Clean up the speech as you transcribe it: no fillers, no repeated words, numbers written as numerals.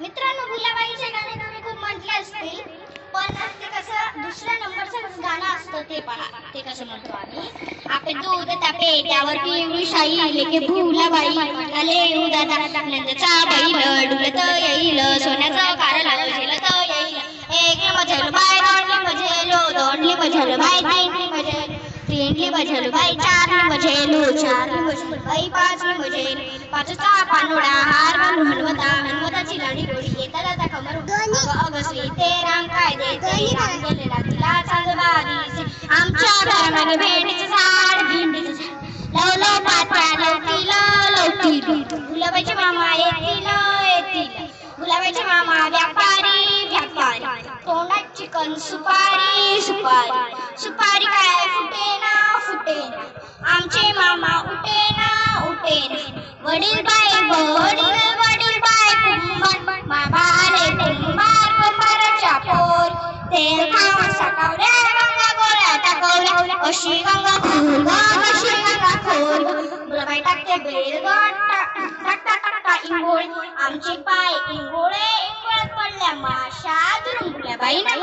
मित्रांनो, भुलाबाईचे गाणे तुम्ही खूप म्हटले असतील, पण ते कसं दुसऱ्या नंबरचं गाणं असतं ते पहा. ते कसं म्हणतो आम्ही, आपे दूध तापे त्यावर पिवळी शाई लेके भुलाबाई म्हणाले उदादा नंदचा बैल डुलत येईल सोन्याचं कारलं झेलत येईल. एक मजल बाय दोंडली मजेलो दोंडली मजल बाय तीनली मजेल तीनली मजल बाय चारली मजेलो चारली मजल बाई पाचली मजेल पाचचा पानोडा हार घालून हनुमताची लाडी गोडी येता जाता कमर अग श्री ते राम काय देते राम गेलेला तिला चांदबारी आमच्या घरामागे भेंडीचं झाड भेंडीचं झाड लवलो पात्या लवतील गुलाबाचे मामा येतील गुलाबाचे मामा व्यापारी व्यापारी तोंडात चिकन सुपारी सुपारी सुपारी काय फुटेना आमचे मामा उठेना वडील बाय वडील बाय कुंभार मामा आले कुंभाराच्या पोर तेल खाऊन सकावल्या गंगा गोळ्या टाकवल्या अशी गंगा खोल गुलाबाई टाकते बेल टाकता इंगोळे आमचे पाय इंगोळ्यात पडल्या माशा दुरून गुलाबाईनं